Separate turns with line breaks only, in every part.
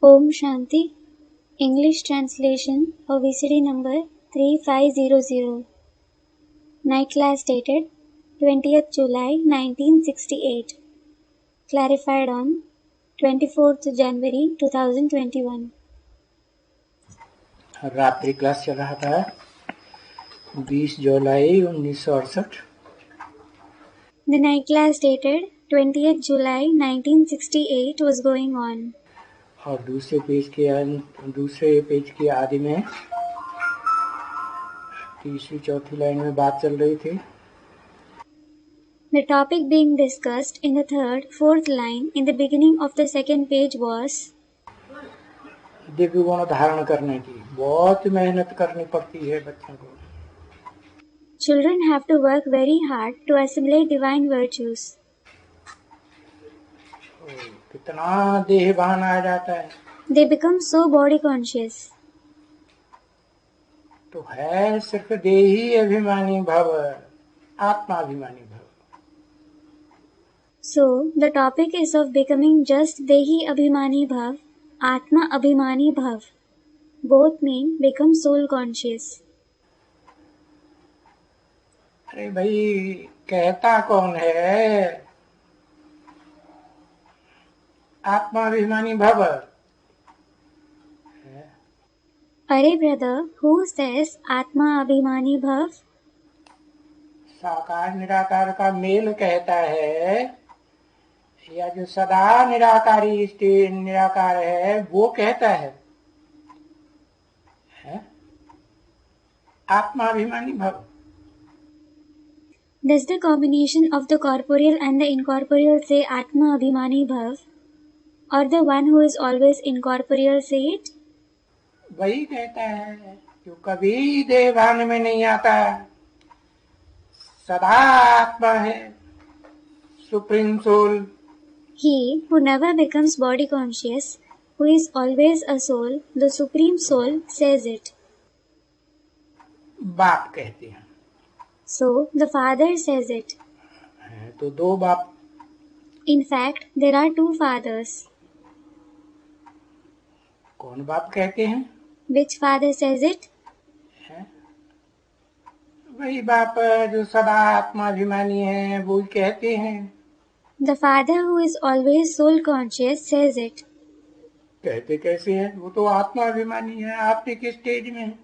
Om Shanti. English translation of VCD number 3500. Night class dated 20th July 1968. Clarified on 24th January 2021.
रात्रि class चल रहा था 20 जुलाई 1968।
The night class dated 20th July 1968 was going on.
और दूसरे page के आदि में तीसरी चौथी लाइन में बात चल रही थी।
The topic being discussed in the third, fourth line in the beginning of the second page was
Divya गुण धारण करने की बहुत मेहनत करनी पड़ती है बच्चों को।
Children have to work very hard to assimilate divine virtues.
कितना देह भान आ जाता है।
They become so body conscious.
तो है सिर्फ देही अभिमानी भव, आत्माभिमानी भव।
So, the topic is of becoming just Dehi Abhimani Bhav, Atma Abhimani Bhav. Both mean become soul conscious.
अरे भाई कहता कौन है आत्माभिमानी भव?
Arey brother, who says Atma Abhimani Bhav?
साकार निराकार का मेल कहता है, या जो सदा निराकार है वो कहता है आत्माभिमानी भव।
Does the combination of the corporeal and the incorporeal say Atma Abhimani Bhav? Or the one who is always incorporeal say it?
वही कहता है जो कभी देह भान में नहीं आता, सदा आत्मा है, supreme soul.
He who never becomes body conscious, who is always a soul, the supreme soul, says it.
बाप कहते हैं।
So, the father says it.
तो दो बाप।
In fact, there are two fathers.
कौन बाप कहते हैं?
Which father says it?
वही बाप जो सदा आत्माभिमानी है वो कहते हैं।
The father who is always soul conscious says it.
कहते कैसे है? वो तो आत्माभिमानी है, आत्मिक स्टेज में।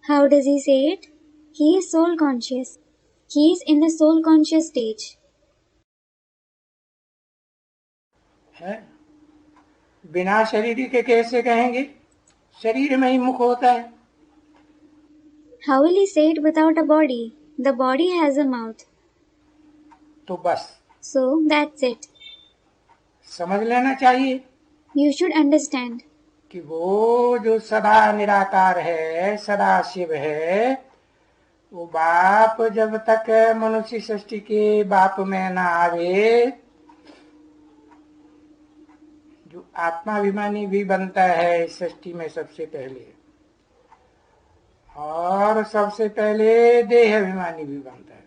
How does he say it? He is soul conscious. He is in the soul conscious stage.
है? बिना शरीर के कैसे कहेंगे? शरीर में ही मुख होता है।
How will he say it without a body? The body has a mouth.
तो बस
So, that's it.
समझ लेना चाहिए
You should understand.
कि वो जो सदा निराकार है, सदा शिव है, वो बाप जब तक मनुष्य सृष्टि के बाप में ना आवे, जो आत्माभिमानी भी बनता है इस सृष्टि में सबसे पहले, और सबसे पहले देह अभिमानी भी बनता है।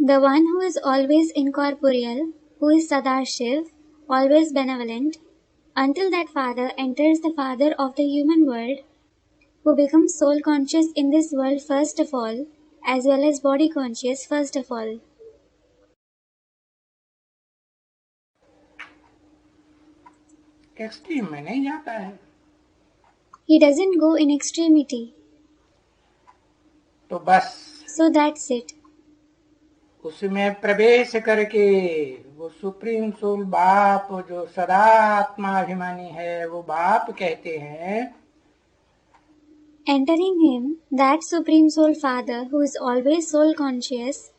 The one who is always incorporeal, who is Sadashiv, always benevolent, until that father enters the father of the human world, who becomes soul conscious in this world first of all, as well as body conscious first of all.
Extreme में नहीं जाता है।
He doesn't go in extremity.
तो बस
So that's it.
उसमें प्रवेश करके वो सुप्रीम सोल बाप जो सदा आत्माभिमानी है वो बाप कहते हैं।
Entering him, that Supreme Soul Father who is always soul conscious,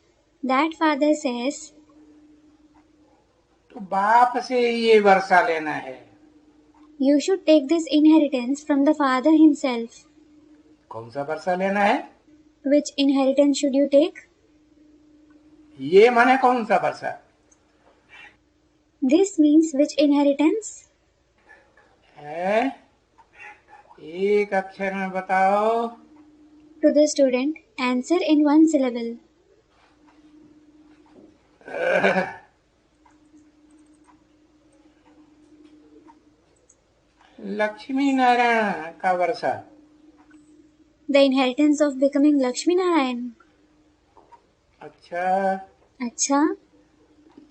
that Father says,
तो बाप से ये वर्षा लेना है।
You should take this inheritance from the Father himself.
कौन सा वर्षा लेना है?
Which inheritance should you take?
ये माने कौन सा वर्षा?
This means which inheritance?
है? एक अक्षर में बताओ।
To the student, answer in one syllable.
Lakshmi Narayan का वर्षा।
The inheritance of becoming Lakshmi Narayan.
अच्छा,
अच्छा,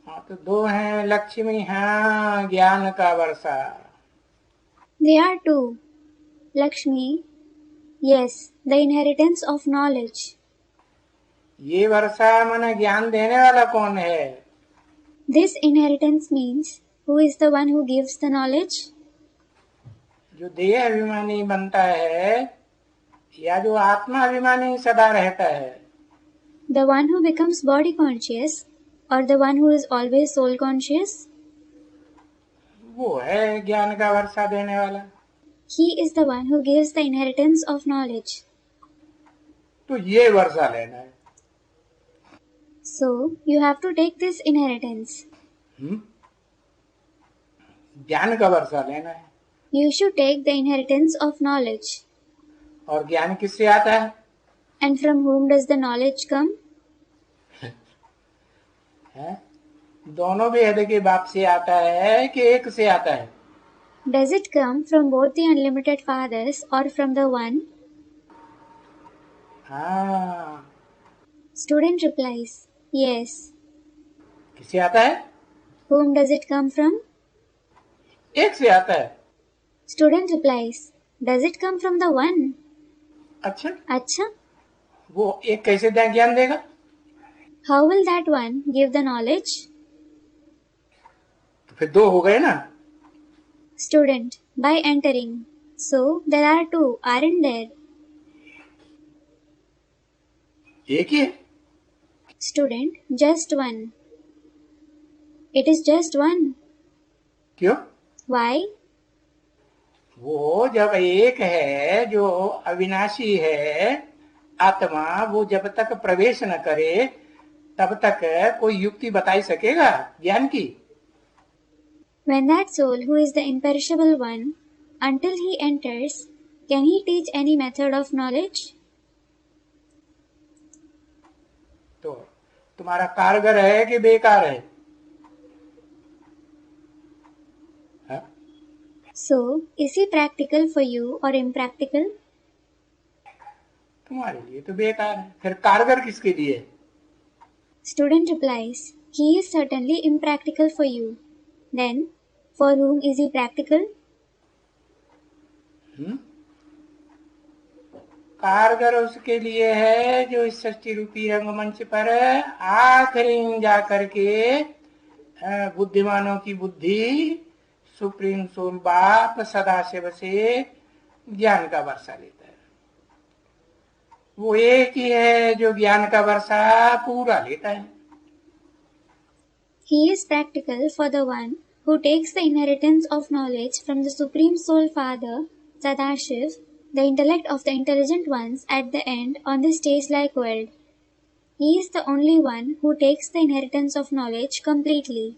हाँ तो दो हैं लक्ष्मी, हाँ ज्ञान का वर्षा।
there are two. Lakshmi, yes, the inheritance of knowledge.
ये वर्षा माने ज्ञान देने वाला कौन है?
This inheritance means who is the one who gives the knowledge?
जो देह अभिमानी बनता है या जो आत्मा अभिमानी सदा रहता है?
The one who becomes body conscious or the one who is always soul conscious?
वो है ज्ञान का वर्षा देने वाला।
He is the one who gives the inheritance of knowledge.
तो ये वर्षा लेना है।
So, you have to take this inheritance.
ज्ञान का वर्षा लेना है।
You should take the inheritance of knowledge.
और ज्ञान किससे आता है?
And from whom does the knowledge come?
है? दोनों भेद के बाप से आता है कि एक से आता है?
Does it come from both the unlimited fathers or from the one?
हाँ।
Student replies, yes.
किससे आता है?
Whom does it come from?
एक से आता है।
Student replies, does it come from the one?
अच्छा,
अच्छा,
वो एक कैसे ज्ञान देगा?
how will that one give the knowledge?
तो फिर दो हो गए ना।
Student, by entering. So, there are two, aren't there?
एक ही है।
Student, just one. It is just one.
क्यों?
Why?
वो जब एक है, जो अविनाशी है आत्मा, वो जब तक प्रवेश न करे तब तक कोई युक्ति बताई सकेगा ज्ञान की?
When that soul who is the imperishable one, until he enters, can he teach any method of knowledge?
तो तुम्हारा कारगर है कि बेकार है? हा?
So, is he practical for you or impractical?
तुम्हारे लिए तो बेकार है, फिर कारगर किसके लिए?
Student replies, he is certainly impractical for you. Then, for whom is he practical?
कारगर उसके लिए है जो इस सृष्टि रूपी रंगमंच पर आखिरी जा करके बुद्धिमानों की बुद्धि सुप्रीम सोल बाप सदाशिव से ज्ञान का वर्षा लेता है। वो एक ही है जो ज्ञान का वर्षा पूरा लेता है।
He is practical for the one who takes the inheritance of knowledge from the Supreme Soul Father, Sadashiv, the intellect of the intelligent ones at the end on the stage-like world. He is the only one who takes the inheritance of knowledge completely.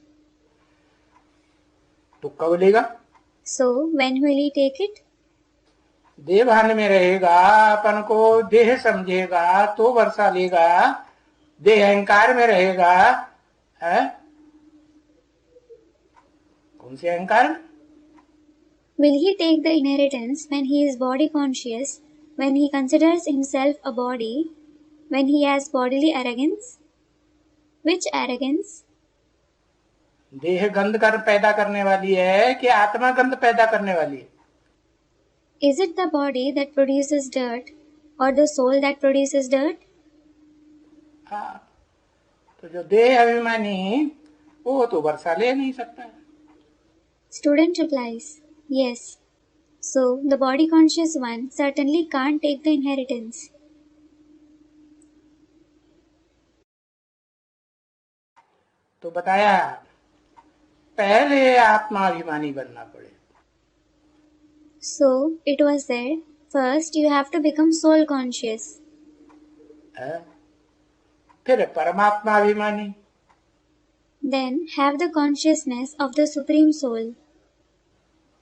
तो कब लेगा?
So, when will he take it?
देह भान में रहेगा, अपन को देह समझेगा तो वर्षा लेगा। देह अहंकार में रहेगा, है? कौन से अहंकार में?
Will he take the inheritance when he is body conscious, when he considers himself a body, when he has bodily arrogance? Which arrogance?
देह गंध कर पैदा करने वाली है कि आत्मा गंध पैदा करने वाली है?
Is it the body that produces dirt or the soul that produces dirt?
हाँ, तो जो देह अभिमानी वो तो वर्षा ले नहीं सकता।
Student replies, yes. So, the body conscious one certainly can't take the inheritance.
तो बताया पहले आत्माभिमानी बनना पड़े।
So, it was said, first you have to become soul conscious.
फिर परमात्माभिमानी,
Then have the consciousness of the Supreme Soul.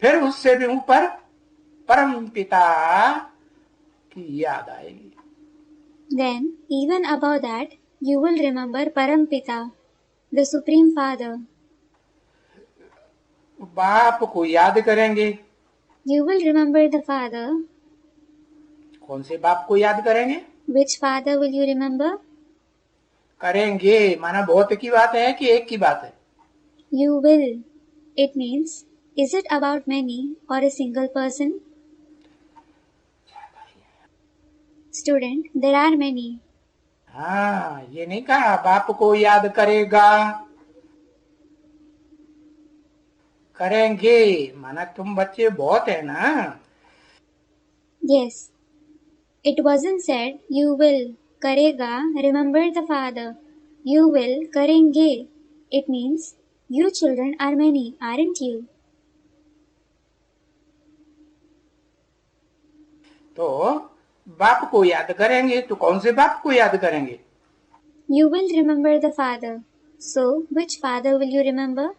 फिर उससे भी ऊपर परम पिता की याद आएगी।
Then, even above that, you will remember Parampita, the Supreme Father.
बाप को याद करेंगे
You will remember the father.
कौन से बाप को याद करेंगे?
Which father will you remember?
करेंगे माना बहुत की बात है कि एक की बात है?
You will. It means, is it about many or a single person? Student, there are many.
हाँ, ये नहीं कहा बाप को याद करेगा, करेंगे माना तुम बच्चे बहुत है ना.
Yes. It wasn't said, you will, karega, remember the father. You will, karenge. It means, you children are many, aren't you?
तो बाप को याद करेंगे तो कौन से बाप को याद करेंगे?
You will remember the father. So, which father will you remember?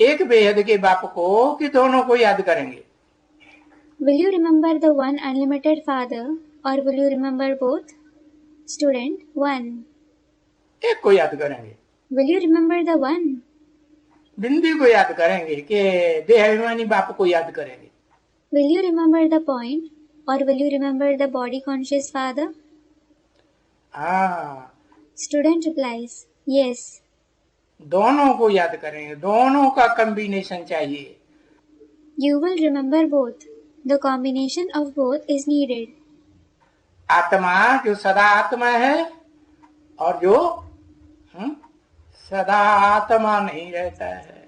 एक बेहद के बाप को कि दोनों को याद करेंगे?
Will you remember the one unlimited father or will you remember both? Student, one.
एक को याद करेंगे.
Will you remember the one?
बिंदी को याद करेंगे कि देहाभिमानी बाप को याद करेंगे?
Will you remember the point or will you remember the body conscious father?
हाँ.
Student replies, yes.
दोनों को याद करेंगे, दोनों का कॉम्बिनेशन चाहिए.
You will remember both. The combination of both is needed.
आत्मा जो सदा आत्मा है और जो सदा आत्मा नहीं रहता है,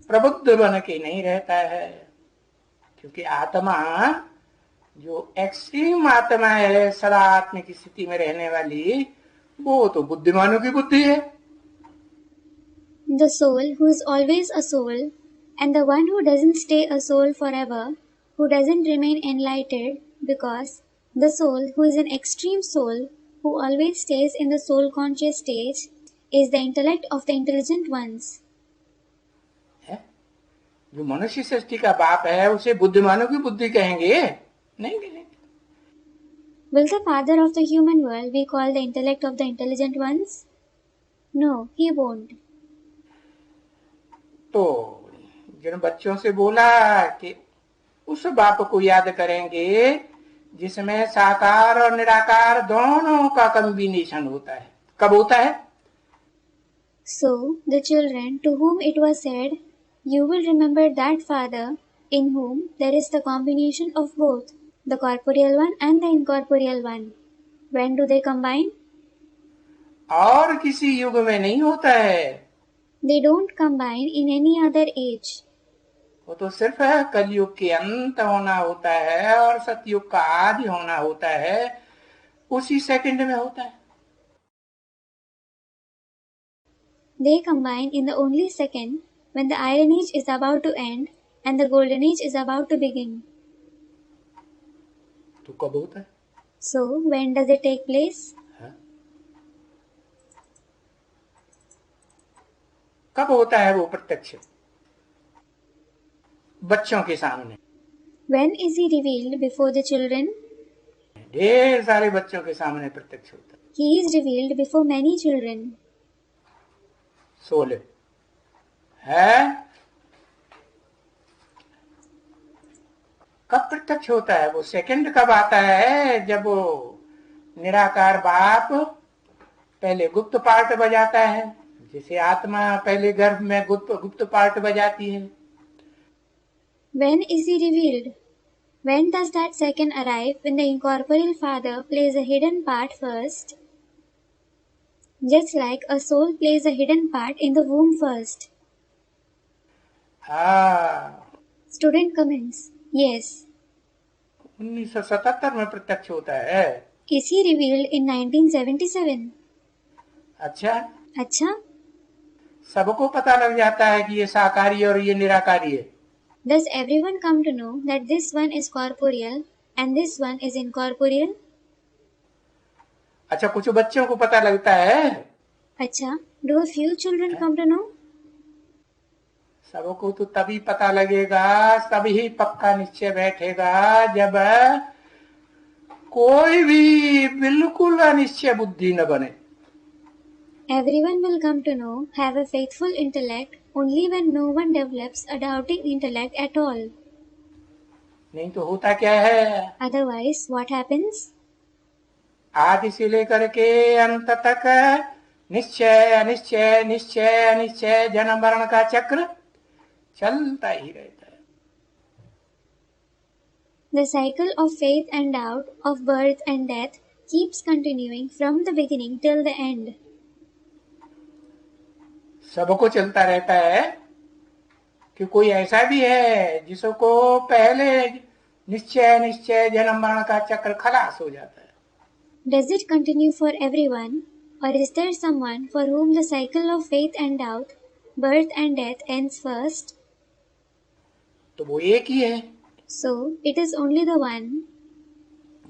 प्रबुद्ध बन के नहीं रहता है. क्योंकि आत्मा जो एक्सट्रीम आत्मा है, सदा आत्मा की स्थिति में रहने वाली, वो तो बुद्धिमानों की बुद्धि है.
The soul who is always a soul and the one who doesn't stay a soul forever, who doesn't remain enlightened, because the soul who is an extreme soul who always stays in the soul conscious stage is the intellect of the intelligent ones.
जो मनुष्य सृष्टि का बाप है उसे बुद्धिमानों की बुद्धि कहेंगे? नहीं कहेंगे.
Will the father of the human world be called the intellect of the intelligent ones? No, he won't.
तो जिन बच्चों से बोला कि उस बाप को याद करेंगे जिसमें साकार और निराकार दोनों का कॉम्बिनेशन होता है, कब होता है?
So, the children to whom it was said, you will remember that father in whom there is the combination of both, the corporeal one and the incorporeal one. When do they combine?
और किसी युग में नहीं होता है.
They don't combine in any other age.
वो तो सिर्फ कलयुग के अंत होना होता है और सतयुग का आदि होना होता है, उसी सेकंड में होता है.
They combine in the only second when the Iron Age is about to end and the Golden Age is about to begin.
तो कब होता है?
So, when does it take place?
कब होता है वो प्रत्यक्ष? बच्चों के सामने.
When is he revealed before the children?
ढेर सारे बच्चों के सामने प्रत्यक्ष होता है.
He is revealed before many children.
16 है. कब प्रत्यक्ष होता है? वो सेकंड कब आता है? जब वो निराकार बाप पहले गुप्त पार्ट बजाता है, जैसे आत्मा पहले गर्भ में गुप्त पार्ट बजाती है.
When is he revealed? When does that second arrive when the incorporeal father plays a hidden part first? Just like a soul plays a hidden part in the womb first. Student comments. Yes.
1977 में प्रत्यक्ष होता है.
Is he revealed in 1977? अच्छा?
सबको पता लग जाता है कि ये साकारी और ये निराकारी है.
Does everyone come to know that this one is corporeal and this one is incorporeal?
अच्छा, कुछ बच्चों को पता लगता है.
अच्छा, do a few children come to know?
सबको तो तभी पता लगेगा, तभी पक्का निश्चय बैठेगा जब कोई भी बिल्कुल अनिश्चय बुद्धि न बने.
Everyone will come to know, have a faithful intellect, only when no one develops a doubting intellect at all.
नहीं तो होता क्या है?
Otherwise, what happens?
आदि से लेकर के अंत तक निश्चय अनिश्चय, निश्चय अनिश्चय, जन्म मरण का चक्र चलता ही रहता है।
The cycle of faith and doubt, of birth and death, keeps continuing from the beginning till the end.
सबको चलता रहता है कि कोई ऐसा भी है जिसको पहले निश्चय निश्चय जन्म मरण का चक्र खलास हो जाता है।
Does it continue for everyone, or is there someone for whom the cycle of faith and doubt, birth and death ends first?
तो वो एक ही है
So, it is only the one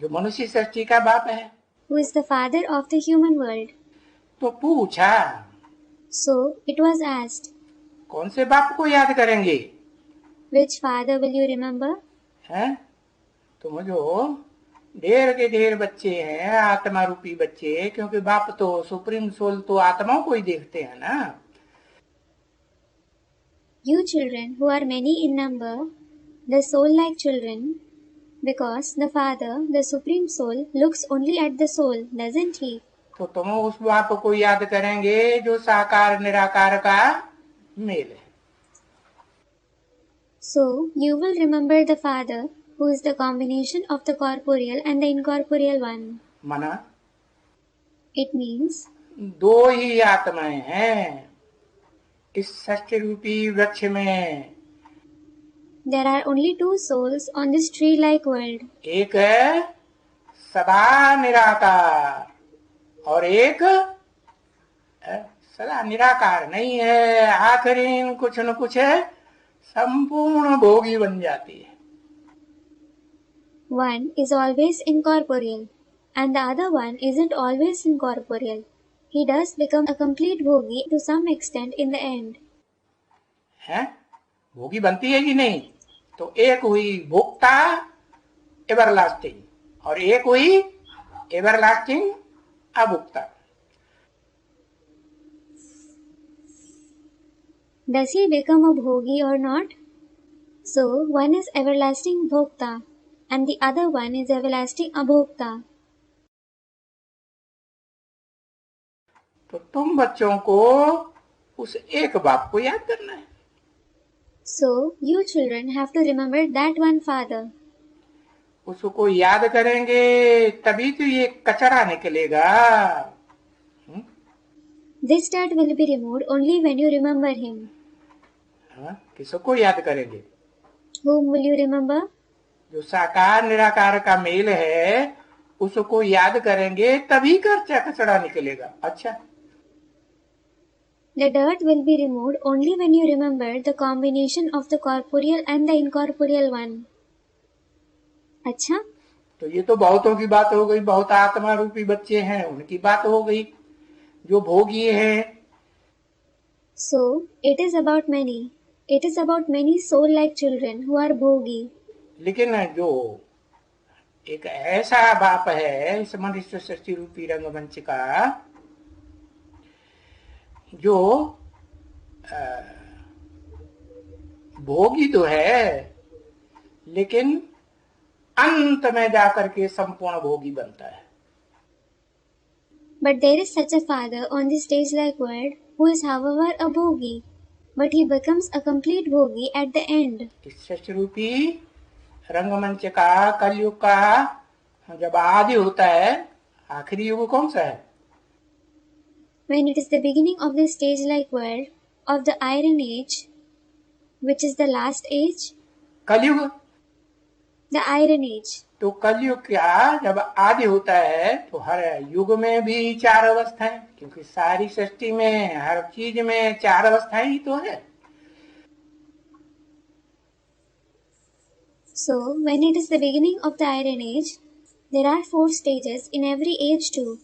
जो मनुष्य सृष्टि का बाप है।
who is the father of the human world.
तो पूछा,
So, it was asked,
कौन से बाप को याद करेंगे?
which father will you remember?
हैं? तुम जो ढेर के ढेर बच्चे हैं, आत्मा रूपी बच्चे, क्योंकि बाप तो सुप्रीम सोल तो आत्माओं को ही देखते हैं ना।
You children who are many in number, the soul-like children, because the Father, the Supreme Soul, looks only at the soul, doesn't he?
तो तुम उस बाप को याद करेंगे जो साकार निराकार का मेल है।
So, you will remember the Father, who is the combination of the corporeal and the incorporeal one.
माना
It means
दो ही आत्माएं हैं इस सृष्टि रूपी वृक्ष में।
there are only two souls on this tree-like world.
एक है सदा निराकार और एक सदा निराकार नहीं है, आखिरी कुछ न कुछ है, संपूर्ण भोगी बन जाती है।
One is always incorporeal, and the other one isn't always incorporeal. He does become a complete bhogi to some extent in the end.
है भोगी बनती है कि नहीं? तो एक हुई भोक्ता एवरलास्टिंग और एक हुई everlasting अभोक्ता।
Does he become a bhogi or not? So, one is everlasting bhokta, and the other one is everlasting abhokta.
तो तुम बच्चों को उस एक बाप को याद करना है।
So, you children have to remember that one Father.
उसको याद करेंगे तभी तो ये कचरा निकलेगा।
This dirt will be removed only when you remember him.
किसको याद करेंगे?
Whom will you remember?
जो साकार निराकार का मेल है उसको याद करेंगे तभी कचरा निकलेगा। अच्छा,
The dirt will be removed only when you remember the combination of the corporeal and the incorporeal one. अच्छा?
तो ये तो बहुतों की बात हो गई, बहुत आत्मा रूपी बच्चे हैं उनकी बात हो गई जो भोगी है।
So, it is about many. It is about many soul-like children who are bhogi.
लेकिन जो एक ऐसा बाप है इस मनुष्य सृष्टि रूपी रंगमंच का जो भोगी तो है लेकिन अंत में जाकर के संपूर्ण भोगी बनता है।
But there is such a father on this stage-like world who is however a bhogi, but he becomes a complete bhogi at the end.
इस सृष्टि रूपी रंगमंच का कलयुग का जब आदि होता है, आखिरी युग कौन सा है?
When it is the beginning of this stage-like world, of the Iron Age, which is the last age,
कलयुग।
the Iron Age.
तो कलयुग का जब आदि होता है तो हर युग में भी चार अवस्थाएं, क्योंकि सारी सृष्टि में हर चीज में चार अवस्थाएं ही तो है।
So, when it is the beginning of the Iron Age, there are 4 stages in every age too.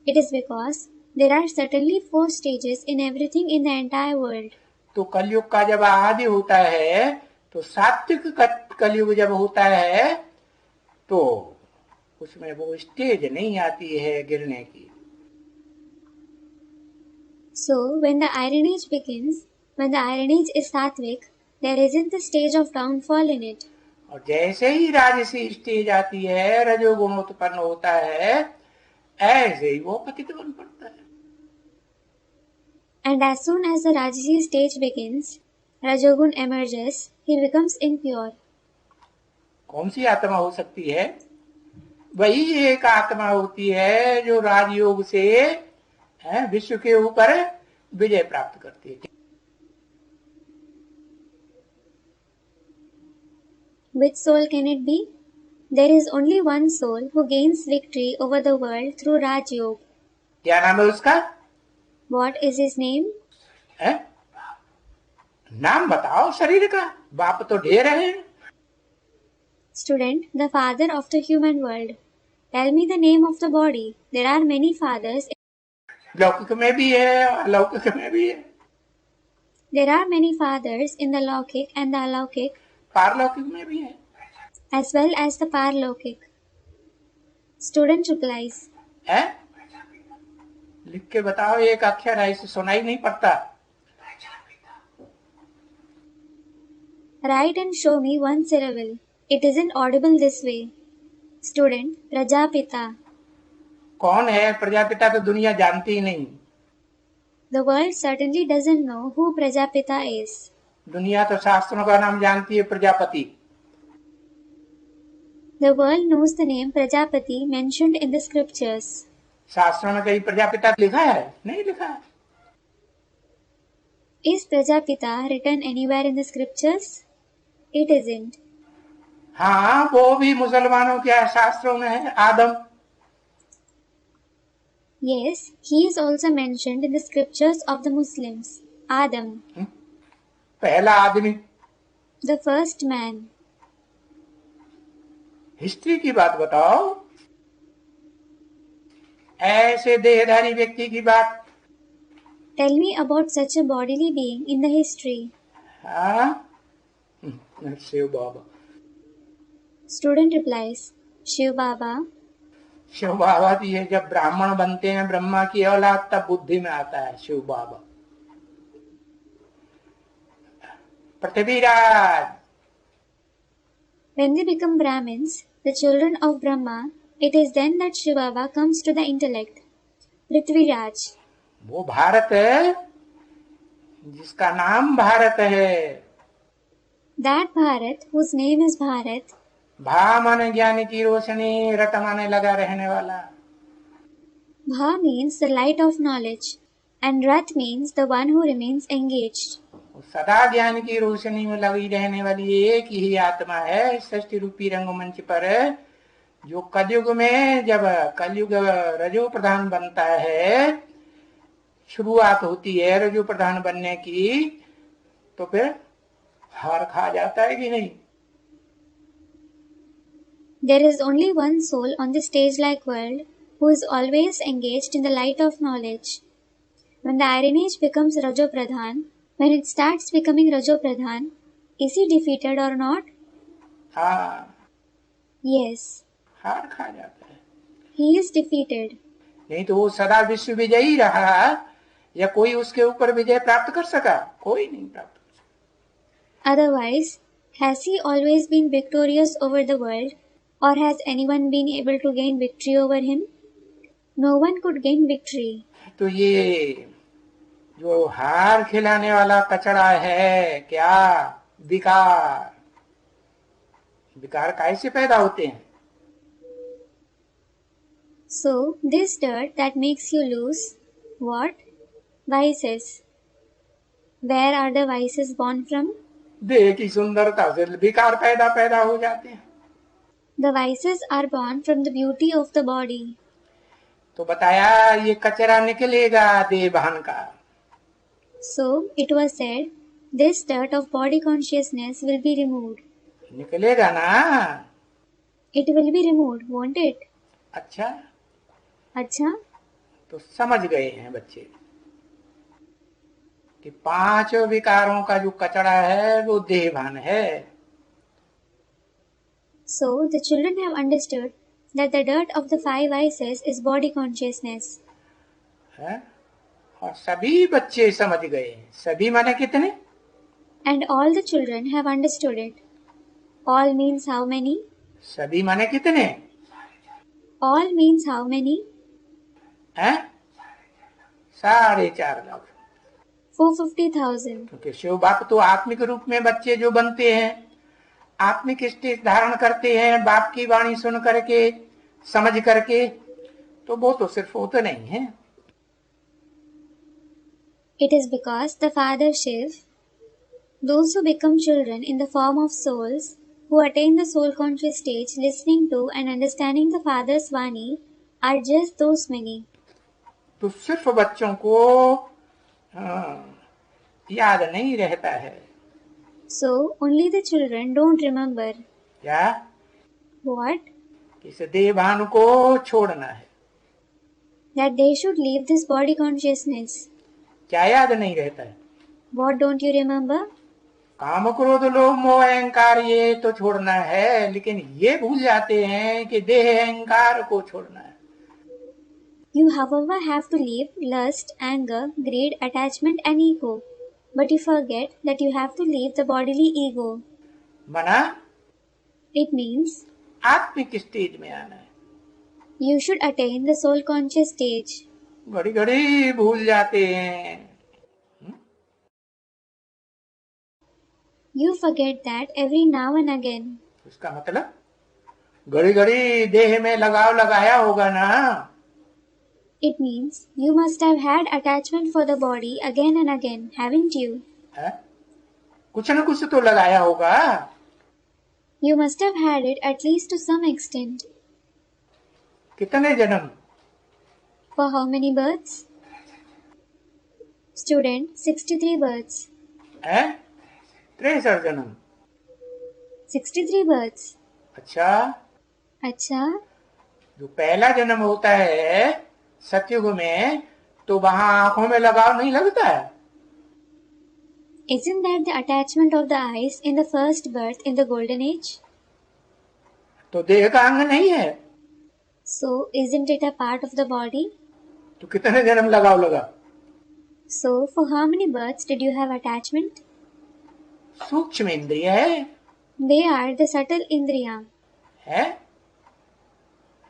It is because there are certainly 4 stages in everything in the entire world.
तो कलयुग का जब आदि होता है तो सात्विक कलयुग जब होता है तो उसमें वो स्टेज नहीं आती है गिरने की।
So, when the Iron Age begins, When the Iron Age is sattvic, there isn't the stage of downfall in it.
और जैसे ही राजसी स्टेज आती है, रजोगुण उत्पन्न होता है, ऐसे ही वो पतित बन पड़ता है.
And as soon as the Rajasi stage begins, Rajogun emerges, he becomes impure.
कौन सी आत्मा हो सकती है? वही एक आत्मा होती है जो राजयोग से विश्व के ऊपर विजय प्राप्त करती है.
Which soul can it be? There is only one soul who gains victory over the world through Raj Yoga.
क्या नाम है उसका?
What is his name?
नाम बताओ शरीर का. बाप तो ढेर है.
Student, the father of the human world. Tell me the name of the body. There are many fathers.
लौकिक में भी है, अलौकिक में भी है.
There are many fathers in the Laukik and the Alaukik,
पारलौकिक में भी है.
as well as the Parlokik. Student replies,
लिख के बताओ एक अक्षर है, इसे सुनाई नहीं पड़ता.
write and show me one syllable. It isn't audible this way. Student, Prajapita.
कौन है प्रजापिता? तो दुनिया जानती ही नहीं.
The world certainly doesn't know who Prajapita is.
दुनिया तो शास्त्रों का नाम जानती है, Prajapati.
The world knows the name Prajapati mentioned in the scriptures.
शास्त्रों में कहीं प्रजापिता लिखा है? नहीं लिखा है.
Is Prajapita written anywhere in the scriptures? It isn't.
हाँ, वो भी मुसलमानों के शास्त्रों में है, आदम.
Yes, he is also mentioned in the scriptures of the Muslims. Adam.
पहला आदमी.
The first man.
हिस्ट्री की बात बताओ. ऐसे देहधारी व्यक्ति की बात.
Tell me about such a bodily being in the history.
हाँ, शिव बाबा.
Student replies, Shiv Baba.
Shiv बाबा भी है. जब ब्राह्मण बनते हैं ब्रह्मा की औलाद, तब बुद्धि में आता है शिव बाबा. Prithviraj.
When they become Brahmins, the children of Brahma, it is then that Shiv Baba comes to the intellect. Prithviraj.
वो भारत है जिसका नाम भारत है.
That Bharat, whose name is Bharat.
भा माने ज्ञान की रोशनी, रट माने लगा रहने वाला.
Bha means the light of knowledge, and Rat means the one who remains engaged.
सदा ज्ञान की रोशनी में लगी रहने वाली एक ही आत्मा है सृष्टि रूपी रंगमंच पर, जो कलयुग में जब कलयुग रजो प्रधान बनता है, शुरुआत होती है रजो प्रधान बनने की, तो फिर हार खा जाता है कि नहीं.
There is only one soul on the stage-like world who is always engaged in the light of knowledge. When the Iron Age becomes Rajo Pradhan, when it starts becoming Rajo Pradhan, is he defeated or not?
हाँ.
Yes.
हार खा जाता है.
He is defeated.
नहीं तो वो सदा विश्व विजयी रहा, या कोई उसके ऊपर विजय प्राप्त कर सका? कोई नहीं प्राप्त कर सका.
Otherwise, has he always been victorious over the world, or has anyone been able to gain victory over him? No one could gain victory.
तो ये जो हार खिलाने वाला कचरा है, क्या विकार. विकार कैसे पैदा होते हैं?
So, this dirt that makes you lose, what? Vices. Where are the vices born from?
देह की सुंदरता से विकार पैदा हो जाते हैं.
The vices are born from the beauty of the body.
तो बताया ये कचरा निकलेगा देह भान का.
So, it was said, this dirt of body consciousness will be removed.
निकलेगा ना?
It will be removed, won't it?
अच्छा.
अच्छा.
तो समझ गए हैं बच्चे कि पांचों विकारों का जो कचरा है वो देह भान है.
So, the children have understood that the dirt of the 5 vices is body consciousness.
है? और सभी बच्चे समझ गए। सभी माने कितने?
And all the children have understood it. All means how many?
सभी माने कितने?
All means how many?
हैं? 4.5 लाख।
450,000.
क्योंकि शिव बाप तो आत्मिक रूप में बच्चे जो बनते हैं, आत्मिक स्टेज धारण करते हैं बाप की वाणी सुन करके, समझ करके, तो वो तो सिर्फ वो तो नहीं है।
It is because the Father Shiv, those who become children in the form of souls, who attain the soul conscious stage, listening to and understanding the Father's Vani, are just those many.
तो सिर्फ बच्चों को याद नहीं रहता है।
So only the children don't remember.
क्या?
What?
इस देह भान को छोड़ना है।
That they should leave this body consciousness.
क्या याद नहीं रहता है?
What don't you remember?
काम क्रोध लोभ मोह अहंकार ये तो छोड़ना है, लेकिन ये भूल जाते हैं कि देह अहंकार को छोड़ना है।
You however have to leave lust, anger, greed, attachment and ego. But you forget that you have to leave the bodily ego.
मना?
It means
आत्मिक स्टेज में आना है।
you should attain the soul conscious stage.
घड़ी घड़ी भूल जाते हैं।
You forget that every now and again.
इसका मतलब घड़ी घड़ी देह में लगाव लगाया होगा ना।
It means you must have had attachment for the body again and again, haven't you?
है? कुछ न कुछ तो लगाया होगा।
You must have had it at least to some extent.
कितने जन्म?
For how many births? Student, 63 births.
है? 63 जन्म।
63 births.
अच्छा,
अच्छा,
जो पहला जन्म होता है सतयुग में, तो वहां आंखों में लगाव नहीं लगता है।
isn't that the attachment of the eyes in the first birth in the golden age?
तो देह का अंग नहीं है,
So isn't it a part of the body?
तो कितने जन्म लगाव लगा?
So for how many births did you have attachment?
सूक्ष्म इंद्रिय है।
They are the subtle indriya.
है?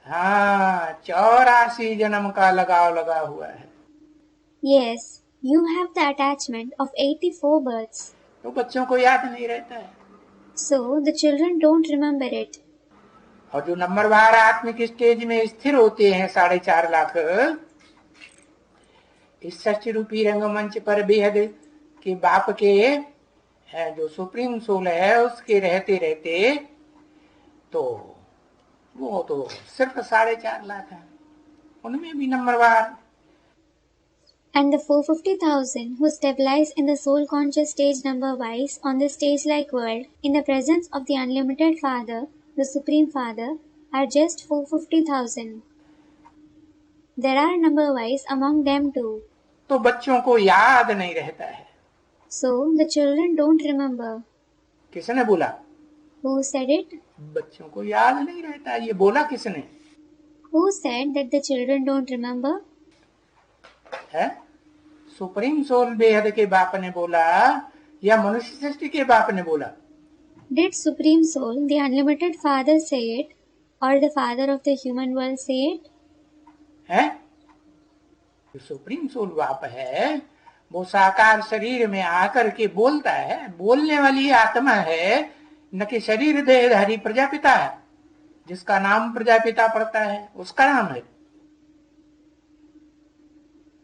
हाँ, 84 जन्म का लगाव लगा हुआ है।
Yes, you have the attachment of 84 births.
तो बच्चों को याद नहीं रहता है।
So the children don't remember it.
और जो नंबरवार आत्मिक स्टेज में स्थिर होते हैं 4.5 लाख, इस सच्ची रूपी रंगमंच पर बेहद के बाप के जो सुप्रीम सोल है उसके रहते रहते, तो वो तो सिर्फ 4.5 लाख है, उनमें भी नंबरवार।
And the 450,000 who stabilize in the soul conscious stage number wise on the stage like world in the presence of the unlimited Father, the Supreme Father, are just 450,000. There are number wise among them too.
तो बच्चों को याद नहीं रहता है।
So the children don't remember.
किसने बोला?
Who said it?
बच्चों को याद नहीं रहता, ये बोला किसने?
Who said that the children don't remember?
है? सुप्रीम सोल बेहद के बाप ने बोला या मनुष्य सृष्टि के बाप ने बोला?
Did Supreme Soul, the unlimited Father, say it, or the Father of the human world say it?
है? जो सुप्रीम सोल बाप है वो साकार शरीर में आकर के बोलता है, बोलने वाली आत्मा है, न कि शरीर देहधारी प्रजापिता है, जिसका नाम प्रजापिता पड़ता है, उसका नाम है।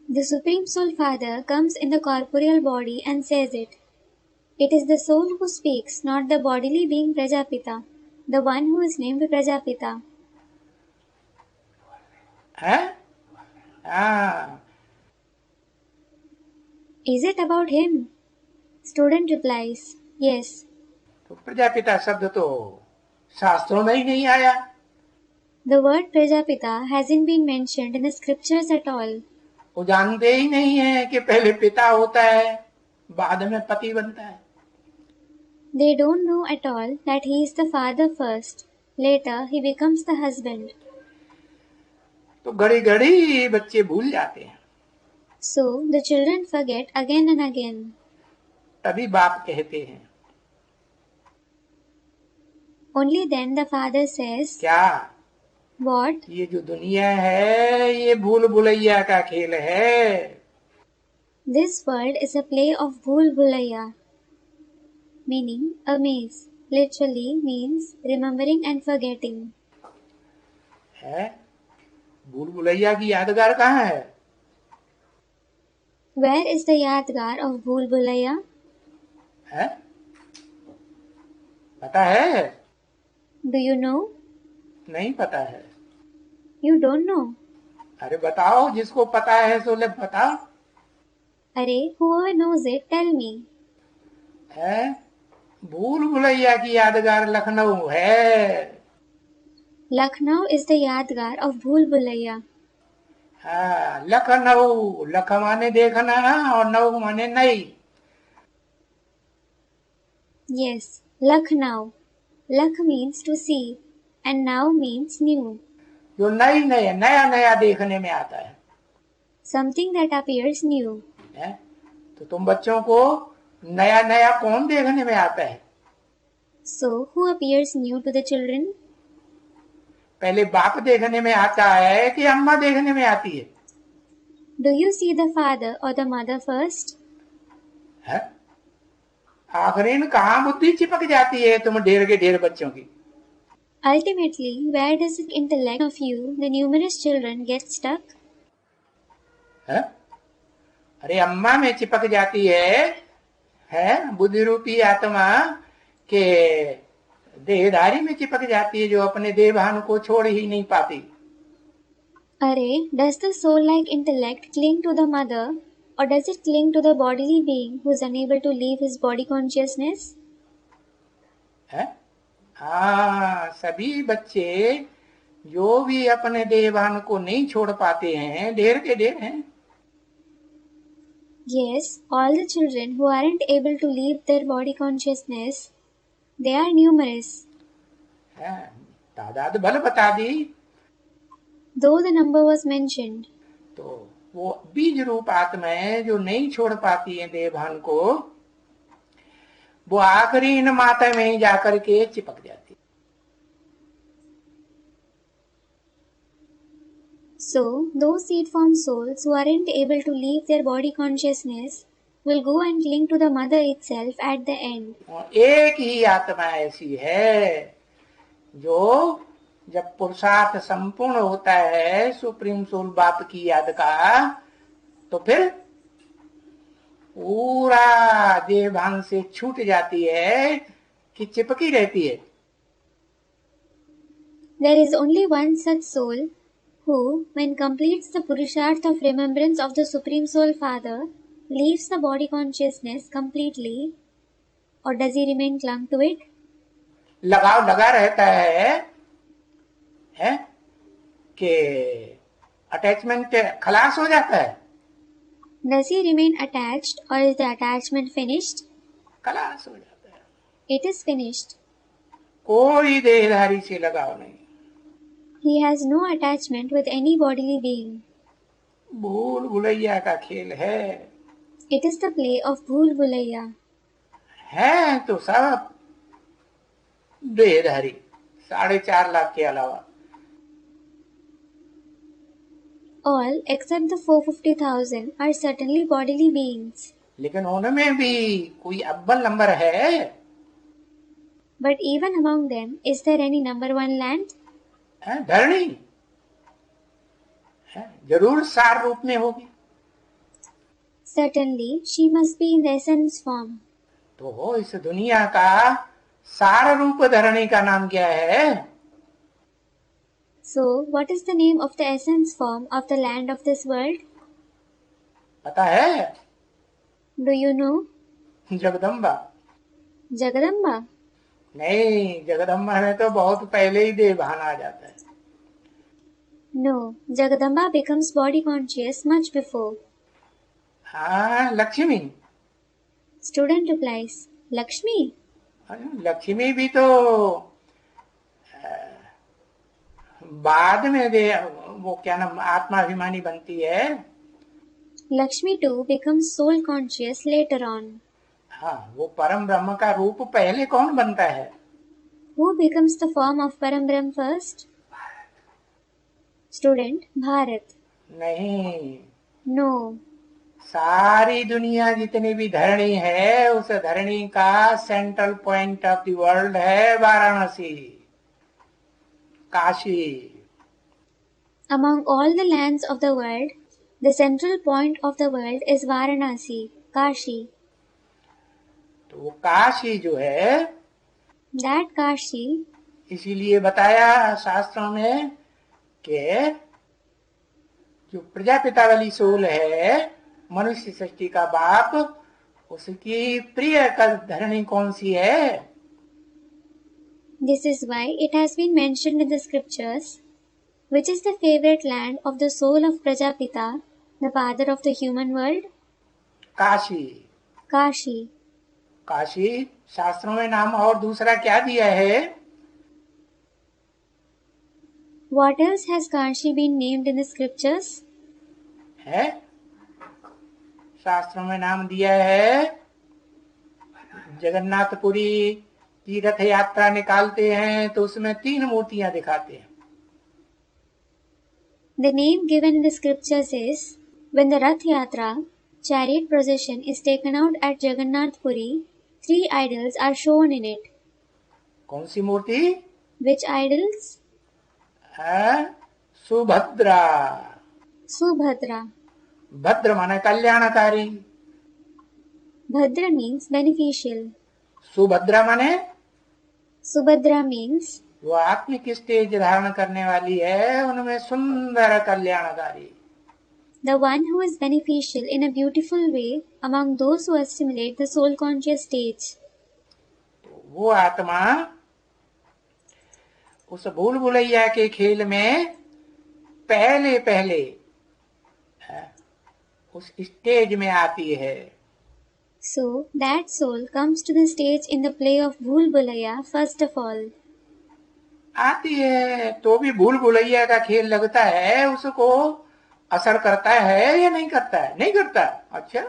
The Supreme Soul Father comes in the corporeal body and says it. It is the soul who speaks, not the bodily being Prajapita, the one who is named Prajapita.
है? हाँ।
Is it about him? Student replies, yes.
तो प्रजापिता शब्द तो शास्त्रों में ही नहीं आया।
The word Prajapita hasn't been mentioned in the scriptures at all.
वो जानते ही नहीं है कि पहले पिता होता है, बाद में पति बनता है।
They don't know at all that he is the father first. Later, he becomes the husband.
तो घड़ी घड़ी बच्चे भूल जाते हैं।
So the children forget again and again.
तभी बाप कहते हैं,
Only then the father says,
क्या
what?
ये जो दुनिया है ये भूल भुलैया का खेल है।
This world is a play of Bhool Bhulaiya, meaning a maze. Literally means remembering and forgetting.
है भूल भुलैया की यादगार कहाँ है?
Where is the Yadgar of Bhool Bhulaiya?
है पता है?
Do you know?
नहीं पता है।
You don't know.
अरे बताओ, जिसको पता है सो ले बताओ।
अरे, whoever knows it, tell me.
है भूल भुलैया की यादगार लखनऊ है।
Lucknow is the Yadgar of Bhool Bhulaiya.
हाँ, लखनऊ, लख माने देखना और नऊ माने नई।
Yes, Lucknow. Lakh means to see and now means new.
जो नई नई नया नया देखने में आता है।
Something that appears new.
है तो तुम बच्चों को नया नया कौन देखने में आता है?
So, who appears new to the children?
पहले बाप देखने में आता है कि अम्मा देखने में आती है?
Do you see the father or the mother first?
है आखिर कहाँ बुद्धि चिपक जाती है तुम ढेर के ढेर बच्चों की?
Ultimately, where does the intellect of you, the numerous children, get stuck?
है अरे अम्मा में चिपक जाती है बुद्धि रूपी आत्मा के देहधारी में चिपक जाती है, जो अपने देह भान को छोड़ ही नहीं पाती।
Array, does the soul-like intellect cling to the mother, or does it cling to the bodily being who is unable to leave his body consciousness?
है हाँ, सभी बच्चे जो भी अपने देह भान को नहीं छोड़ पाते हैं ढेर के ढेर हैं।
Yes, all the children who aren't able to leave their body consciousness, they are numerous.
है तादाद भले बता दी,
Though the number was mentioned.
तो वो बीज रूप आत्माएं जो नहीं छोड़ पाती हैं देह भान को, वो आखिरी इन माता में ही जाकर के चिपक जाती।
So, those seed form souls who aren't able to leave their body consciousness will go and cling to the mother itself at the end.
एक ही आत्मा ऐसी है जो जब पुरुषार्थ संपूर्ण होता है सुप्रीम सोल बाप की याद का, तो फिर पूरा देह भान से छूट जाती है कि चिपकी रहती है।
There is only one such soul who, when completes the Purusharth of remembrance of the Supreme Soul Father, leaves the body consciousness completely, or does he remain clung to it?
लगाव लगा रहता है कि अटैचमेंट खलास हो जाता है।
Does he remain attached, or is the attachment finished?
खलास हो जाता है,
It is finished.
कोई देहधारी से लगाव नहीं।
He has no attachment with any bodily being.
भूल भुलैया का खेल है।
It is the play of Bhool Bhulaiya.
है तो सब देहधारी, 4.5 लाख के अलावा।
All except the 450,000 are certainly bodily beings.
लेकिन उनमें भी कोई अव्वल नंबर है?
But even among them, is there any number one land?
धरणी जरूर सार रूप में होगी।
Certainly, she must be in the essence form.
तो इस दुनिया का सार रूप धरणी का नाम क्या है?
So, what is the name of the essence form of the land of this world?
पता है?
Do you know?
Jagdamba.
Jagadamba?
नहीं, जगदम्बा में तो बहुत पहले ही देह भान आ जाता है।
No, Jagadamba becomes body conscious much before.
हाँ, Lakshmi.
Student replies, Lakshmi?
Lakshmi भी तो बाद में दे वो क्या नाम आत्माभिमानी बनती है।
Lakshmi too becomes soul conscious later on.
हाँ, वो परम ब्रह्म का रूप पहले कौन बनता है?
Who becomes the form of Param Brahm first? Student, Bharat.
नहीं,
No.
सारी दुनिया जितनी भी धरणी है, उस धरणी का central point of the world है Varanasi, Kashi.
Among all the lands of the world, the central point of the world is Varanasi, Kashi.
तो वो काशी जो है,
That Kashi,
इसीलिए बताया शास्त्रों में कि जो प्रजापिता वाली सोल है, मनुष्य सृष्टि का बाप, उसकी प्रिय धरणी कौन सी है?
this is why it has been mentioned in the scriptures, which is the favorite land of the soul of Prajapita, the father of the human world?
Kashi.
Kashi.
Kashi शास्त्रों में नाम और दूसरा क्या दिया है?
What else has Kashi been named in the scriptures?
है, शास्त्रों में नाम दिया है, जगन्नाथपुरी तीर्थ यात्रा निकालते हैं तो उसमें 3 मूर्तियां दिखाते हैं।
The name given in the scriptures is, when the Rath Yatra, chariot procession, is taken out at Jagannath Puri, 3 idols are shown in it.
कौन सी मूर्ति?
Which idols?
सुभद्रा।
Subhadra.
भद्र माने कल्याणकारी,
Bhadra means beneficial.
सुभद्रा माने
Subhadra means
वो आत्मिक stage धारण करने वाली है, उनमें सुंदर कल्याणकारी।
the one who is beneficial in a beautiful way among those who assimilate the soul conscious stage.
वो आत्मा उस भूल भुलैया के खेल में पहले पहले उस स्टेज में आती है।
So, that soul comes to the stage in the play of Bhool Bhulaiya first of all.
आती है तो भी भूल भुलैया का खेल लगता है, उसको असर करता है या नहीं करता है? नहीं करता। अच्छा,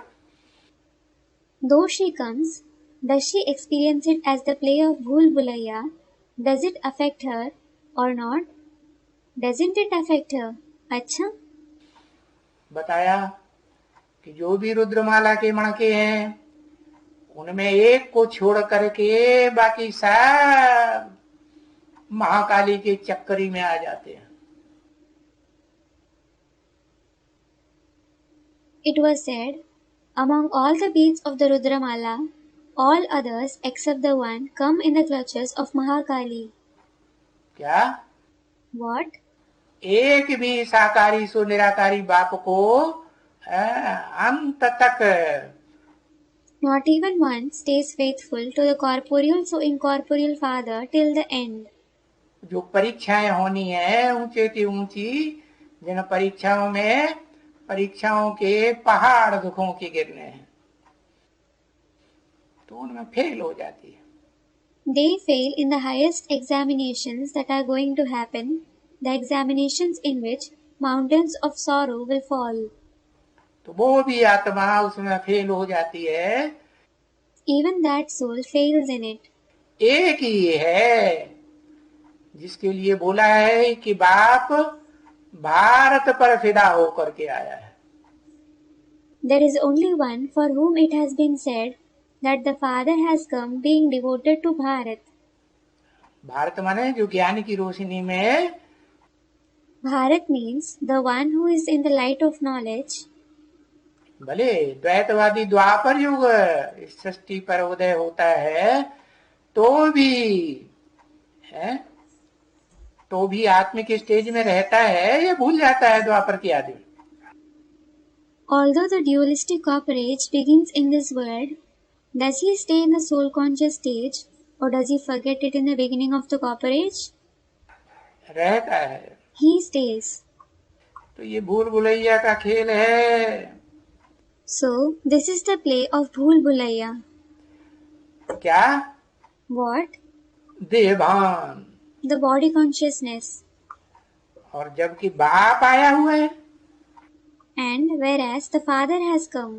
Though she comes, does she experience it as the play of Bhool Bhulaiya? Does it affect her or not? Doesn't it affect her? अच्छा,
बताया कि जो भी रुद्रमाला के मणके हैं, उनमें एक को छोड़ करके बाकी सब महाकाली के चक्करी में आ जाते हैं।
it was said, among all the beads of the Rudramala, all others except the one come in the clutches of Mahakali.
क्या?
What?
एक भी साकारी सो निराकारी बाप को अंत तक,
Not even one stays faithful to the corporeal so incorporeal father till the end.
जो परीक्षाएं होनी है ऊंचे की ऊंची, जिन परीक्षाओं में परीक्षाओं के पहाड़ दुखों के गिरने हैं, तो उनमें फेल हो जाती है।
They fail in the highest examinations that are going to happen, the examinations in which mountains of sorrow will fall.
तो वो भी आत्मा उसमें फेल हो जाती है।
Even that soul fails in it.
एक ही है जिसके लिए बोला है कि बाप भारत पर फिदा होकर के आया है।
There is only one for whom it has been said that the Father has come being devoted to Bharat.
Bharat माने जो ज्ञान की रोशनी में,
Bharat means the one who is in the light of knowledge.
भले द्वैतवादी द्वापर युग इस सृष्टि पर उदय होता है तो भी आत्मिक स्टेज में रहता है या भूल जाता है द्वापर की आदमी?
Although the dualistic copper age begins in this world, does he stay in the soul conscious stage or does he forget it in the beginning of the copper age?
रहता है।
He stays.
तो ये भूल भुलैया का खेल है।
So, this is the play of Bhool Bhulaiya.
क्या?
What?
देहभान।
The body consciousness.
और जबकि बाप आया हुआ है,
And whereas the Father has come.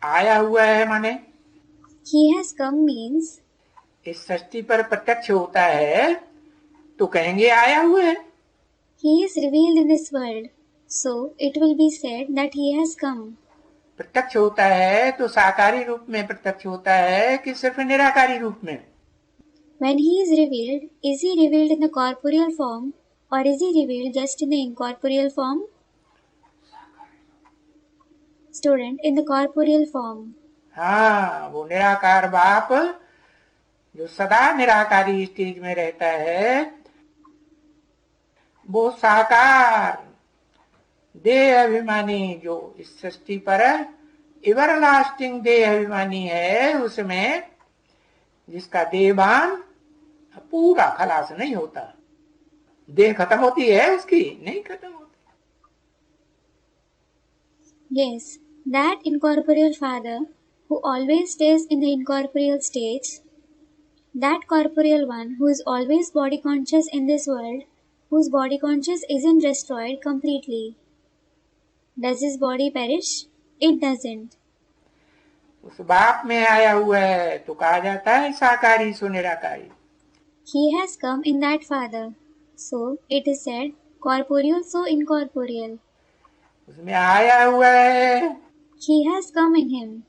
आया हुआ है माने
He has come means
इस सृष्टि पर प्रत्यक्ष होता है तो कहेंगे आया हुआ है।
He is revealed in this world. So it will be said that He has come.
प्रत्यक्ष होता है तो साकारी रूप में प्रत्यक्ष होता है कि सिर्फ निराकारी रूप में?
When He is revealed, is He revealed in the corporeal form or is He revealed just in the incorporeal form? Student, in the corporeal form.
हाँ, वो निराकार बाप जो सदा निराकारी स्टेज में रहता है, वो साकार देह अभिमानी जो इस सृष्टि पर एवरलास्टिंग देह अभिमानी है, उसमें जिसका देहभान पूरा खलास नहीं होता। देह खत्म होती है उसकी? नहीं खत्म होती।
Yes, that incorporeal Father who always stays in the incorporeal stage, that corporeal one who is always body conscious in this world, whose body conscious isn't destroyed completely. Does his body perish? It doesn't.
उस बाप में आया हुआ है तो कहा जाता है साकारी सो निराकारी।
He has come in that Father. So it is said, corporeal so incorporeal.
उसमें आया हुआ है
He has come in him.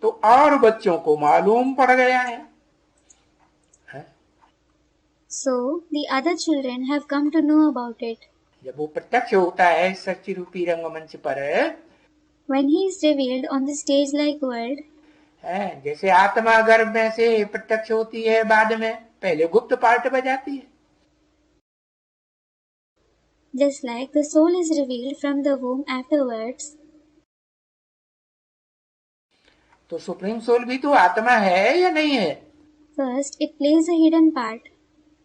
तो और बच्चों को मालूम पड़ गया है।
So the other children have come to know about it.
जब वो प्रत्यक्ष होता है सच्ची रूपी रंगमंच पर,
When he is revealed on the stage like world,
है जैसे आत्मा गर्भ में से प्रत्यक्ष होती है, बाद में पहले गुप्त पार्ट बजाती है।
just like the soul is revealed from the womb afterwards.
तो सुप्रीम सोल भी तो आत्मा है या नहीं है?
First, it plays a hidden part.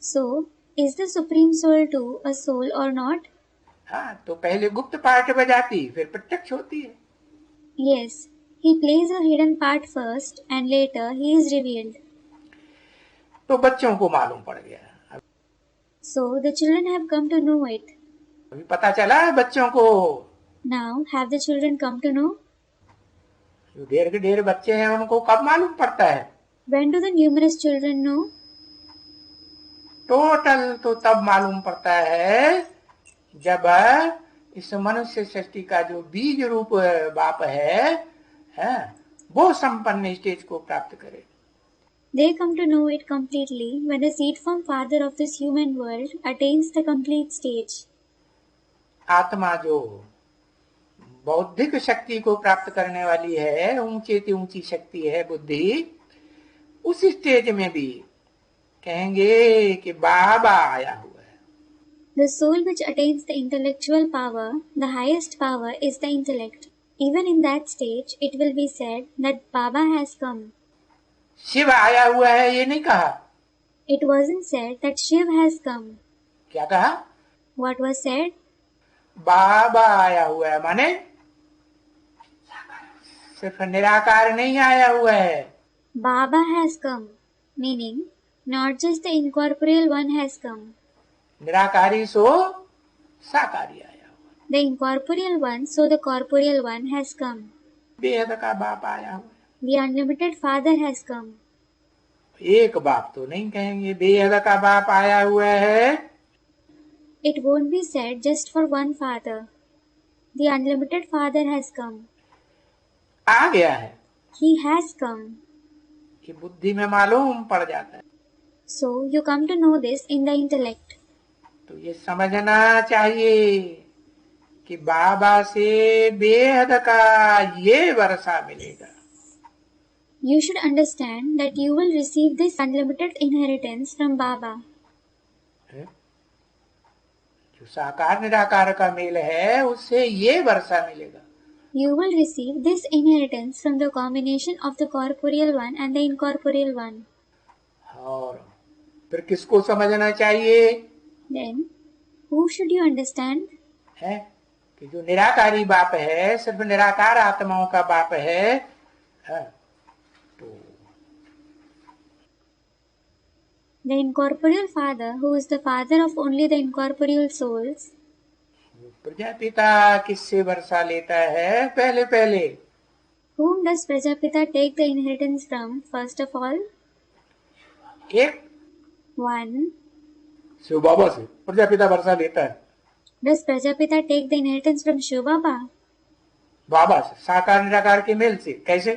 So, is the Supreme Soul too a soul or not?
हाँ, तो पहले गुप्त पार्ट बजाती फिर प्रत्यक्ष होती है।
Yes, he plays a hidden part first and later he is revealed.
तो बच्चों को मालूम पड़ गया।
So, the children have come to know it.
अभी पता चला है बच्चों को।
Now, have the children come to know?
जो ढेर के ढेर बच्चे हैं उनको कब मालूम पड़ता है?
When do the numerous children know?
Total तो तब मालूम पड़ता है जब इस मनुष्य सृष्टि का जो बीज रूप बाप है वो संपन्न स्टेज को प्राप्त करे।
They come to know it completely when the seed form Father of this human world attains the complete stage.
आत्मा जो बौद्धिक शक्ति को प्राप्त करने वाली है, ऊंचे से ऊंची शक्ति है बुद्धि, उस स्टेज में भी कहेंगे कि बाबा आया हुआ है।
The soul which attains the intellectual power, the highest power is the intellect. Even in that stage, it will be said that Baba has come.
Shiv आया हुआ है ये नहीं कहा।
It wasn't said that Shiv has come.
क्या कहा?
What was said?
बाबा आया हुआ है, माने सिर्फ निराकार नहीं आया हुआ है।
Baba has come, meaning not just the incorporeal one has come.
निराकारी सो साकारी आया हुआ।
The incorporeal one, so the corporeal one has come.
बेहद का बाप आया हुआ है।
The unlimited Father has come.
एक बाप तो नहीं कहेंगे, बेहद का बाप आया हुआ है।
It won't be said just for one Father. The unlimited Father has come.
आ गया है।
He has come.
कि बुद्धि में मालूम पड़ जाता है।
So you come to know this in the intellect.
तो ये समझना चाहिए कि बाबा से बेहद का ये वर्षा मिलेगा।
You should understand that you will receive this unlimited inheritance from Baba.
जो साकार निराकार का मेल है उससे ये वर्षा मिलेगा।
You will receive this inheritance from the combination of the corporeal one and the incorporeal one.
और फिर किसको समझना चाहिए?
Then, who should you understand?
है कि जो निराकारी बाप है, सिर्फ निराकार आत्माओं का बाप है, तो
The incorporeal Father, who is the Father of only the incorporeal souls,
Prajapita किससे वर्षा लेता है पहले पहले?
Whom does Prajapita take the inheritance from first of all?
एक
One.
शिव बाबा से प्रजापिता वर्षा लेता है।
Does Prajapita take the inheritance from Shiv Baba?
बाबा से, साकार निराकार के मेल से। कैसे?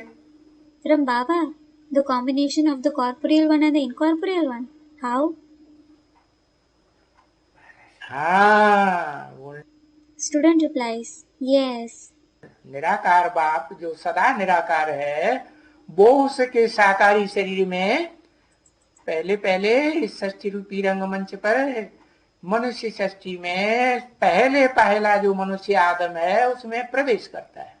From Baba, the combination of the corporeal one and the incorporeal one. How?
हाँ, वो
Student replies, yes.
निराकार बाप जो सदा निराकार है, वो उसके साकारी शरीर में पहले पहले इस षष्ठी रूपी रंगमंच पर मनुष्य षष्ठी में पहले पहला जो मनुष्य आदम है उसमें प्रवेश करता है।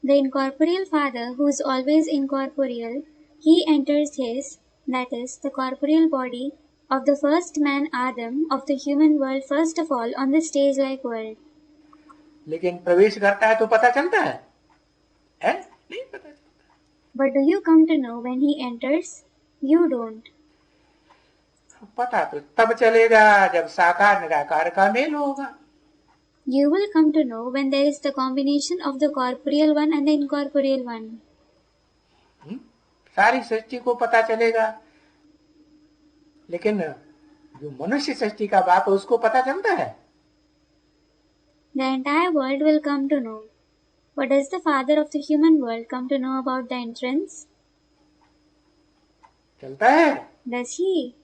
The incorporeal father, who is always incorporeal, he enters his, that is, the corporeal body of the first man Adam of the human world first of all on the stage-like world.
लेकिन प्रवेश करता है तो पता चलता है? नहीं पता चलता।
But do you come to know when he enters? You don't.
पता तो तब चलेगा जब साकार निराकार का मेल होगा।
You will come to know when there is the combination of the corporeal one and the incorporeal one.
सारी सृष्टि को पता चलेगा, लेकिन जो मनुष्य सृष्टि का बाप है उसको पता चलता है?
The entire world will come to know. But does the father of the human world come to know about the entrance?
चलता है?
Does he?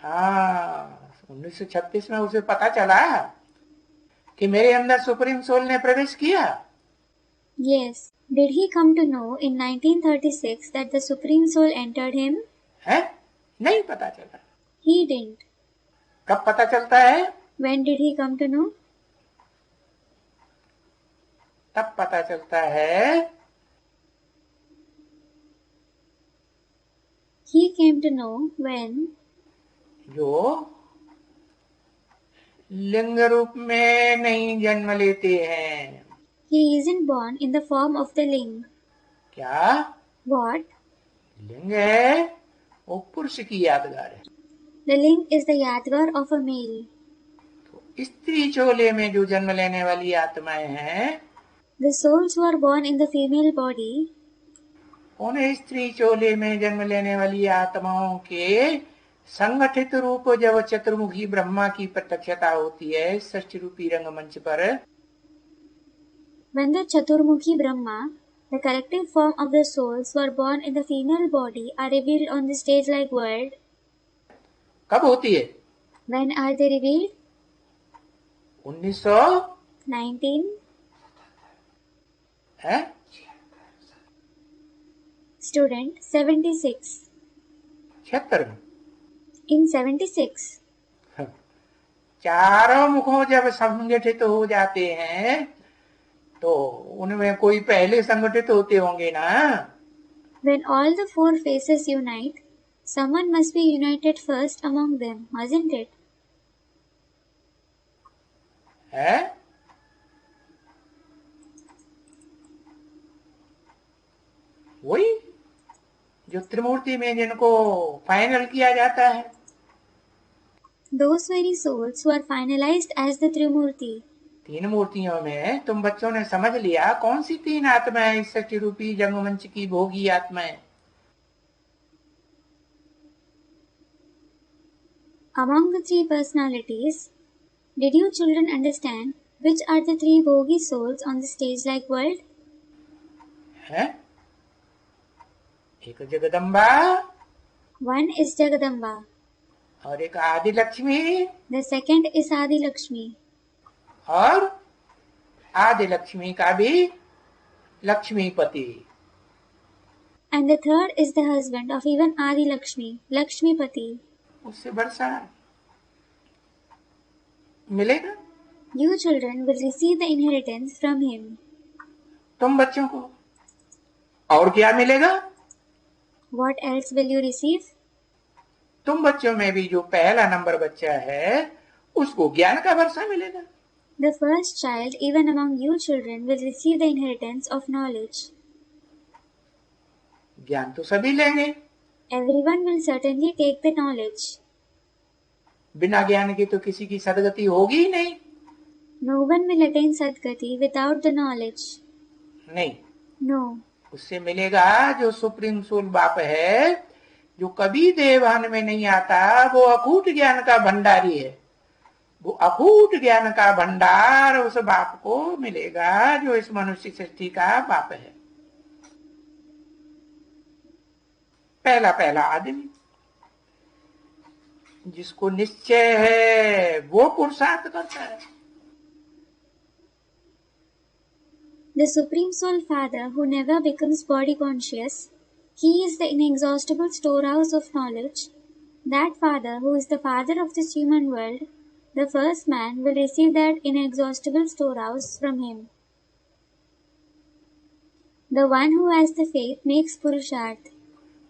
हाँ, 1936 में उसे पता चला कि मेरे अंदर सुप्रीम सोल ने प्रवेश किया।
Yes. Did he come to know in 1936 that the Supreme Soul entered him?
है? नहीं पता चला।
He didn't.
कब पता चलता है?
When did he come to know?
तब पता चलता है
He came to know when
जो लिंग रूप में नहीं जन्म लेते हैं।
he isn't born in the form of the ling.
क्या?
What?
लिंग है वो पुरुष की यादगार है।
The ling is the yadgar of a male.
तो स्त्री चोले में जो जन्म लेने वाली आत्माएं हैं,
The souls who are born in the female body,
उन स्त्री चोले में जन्म लेने वाली आत्माओं के संगठित रूप जब चतुर्मुखी ब्रह्मा की प्रत्यक्षता होती है षष्ठी रूपी रंगमंच पर,
when the Chaturmukhi Brahma, the collective form of the souls who are born in the female body, are revealed on the stage-like world.
कब होती है?
When are they revealed?
1900 है?
Student 76.
76 में।
In 76.
चारों मुखों जब संगठित हो जाते हैं तो उनमें कोई पहले संगठित होते होंगे ना?
When all the four faces unite, someone must be united first among them, mustn't it?
है? वही जो त्रिमूर्ति में जिनको फाइनल किया जाता है।
Those very souls who are finalized as the Trimurti.
तीन मूर्तियों में तुम बच्चों ने समझ लिया कौन सी तीन आत्माएं इस षष्ठी रूपी जंगमंच की भोगी आत्माएं?
Among the three personalities, did you children understand which are the three bhogi souls on the stage-like world?
है? एक जगदम्बा,
One is Jagadamba.
और एक आदि Lakshmi,
The second is Adi Lakshmi.
और आदि लक्ष्मी का भी Lakshmipati.
And the third is the husband of even Adi Lakshmi, Lakshmipati.
उससे वर्षा मिलेगा।
You children will receive the inheritance from him.
तुम बच्चों को और क्या मिलेगा?
What else will you receive?
तुम बच्चों में भी जो पहला नंबर बच्चा है उसको ज्ञान का वर्षा मिलेगा।
The first child, even among you children, will receive the inheritance of knowledge.
ज्ञान तो सभी लेंगे,
Everyone will certainly take the knowledge.
बिना ज्ञान के तो किसी की सदगति होगी ही नहीं।
No one will attain Sadgati without the knowledge.
नहीं,
No.
उससे मिलेगा जो सुप्रीम सोल बाप है, जो कभी देवभान में नहीं आता, वो अकूट ज्ञान का भंडारी है। वो अकूट ज्ञान का भंडार उस बाप को मिलेगा जो इस मनुष्य सृष्टि का बाप है। पहला पहला आदमी जिसको निश्चय है वो पुरुषार्थ करता है।
The Supreme Soul Father who never becomes body conscious, he is the inexhaustible storehouse of knowledge. That Father who is the Father of this human world, the first man will receive that inexhaustible storehouse from him. The one who has the faith makes Purusharth.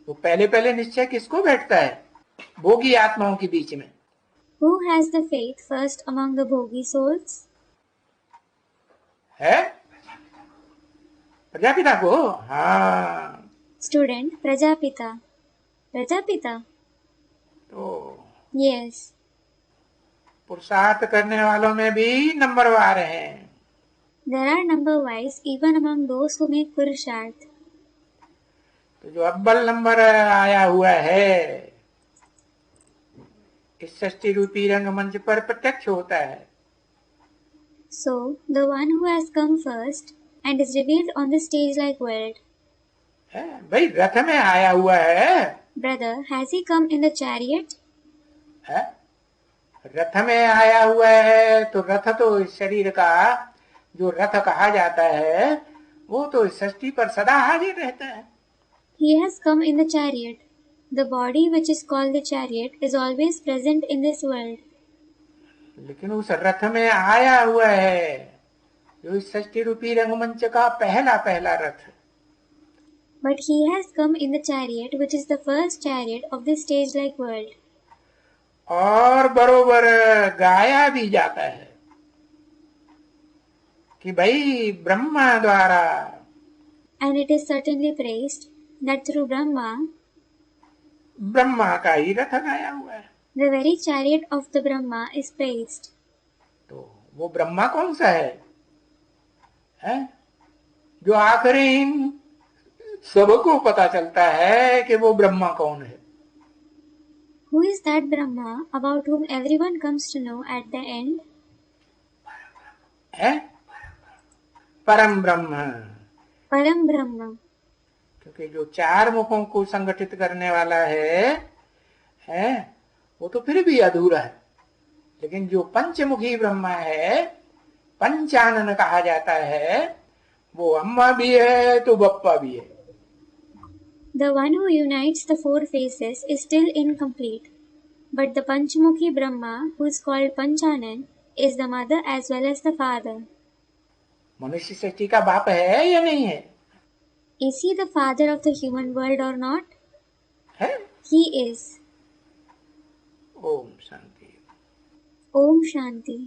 तो पहले पहले निश्चय किसको बैठता है? भोगी आत्माओं के बीच में।
Who has the faith first among the bhogi souls?
है प्रजापिता को। हाँ।
Student Prajapita. Prajapita?
तो
Yes.
पुरुषार्थ करने वालों में भी नंबरवार हैं।
There are number-wise even among those who make Purusharth.
तो जो अव्वल नंबर आया हुआ है इस सृष्टि रूपी रंगमंच पर प्रत्यक्ष होता है।
So, the one who has come first and is revealed on the stage-like world.
है भाई, रथ में आया हुआ है।
Brother, has he come in the chariot?
है रथ में आया हुआ है, तो रथ तो इस शरीर का जो रथ कहा जाता है वो तो इस सृष्टि पर सदा हाजिर रहता है।
He has come in the chariot. The body which is called the chariot is always present in this world.
लेकिन उस रथ में आया हुआ है जो इस सृष्टि रूपी रंगमंच का पहला पहला रथ।
But he has come in the chariot which is the first chariot of this stage-like world.
और बरोबर गाया भी जाता है कि भाई ब्रह्मा द्वारा।
And it is certainly praised that through
Brahma का ही रथ गाया हुआ है।
the very chariot of the Brahma is praised.
तो वो ब्रह्मा कौन सा है? जो आखिरी सबको पता चलता है कि वो ब्रह्मा कौन है।
Who is that Brahma about whom everyone comes to know at the end?
है परम ब्रह्म।
Param Brahma.
क्योंकि जो चार मुखों को संगठित करने वाला है वो तो फिर भी अधूरा है। लेकिन जो पंचमुखी ब्रह्मा है, पंचानन कहा जाता है, वो अम्मा भी है तो बप्पा भी है।
The one who unites the four faces is still incomplete, but the Panchamuki Brahma, who is called Panchanan, is the mother as well as the father.
मनुष्य सृष्टि का बाप है या नहीं है?
Is he the father of the human world or not?
है?
He is.
Om Shanti.
Om Shanti.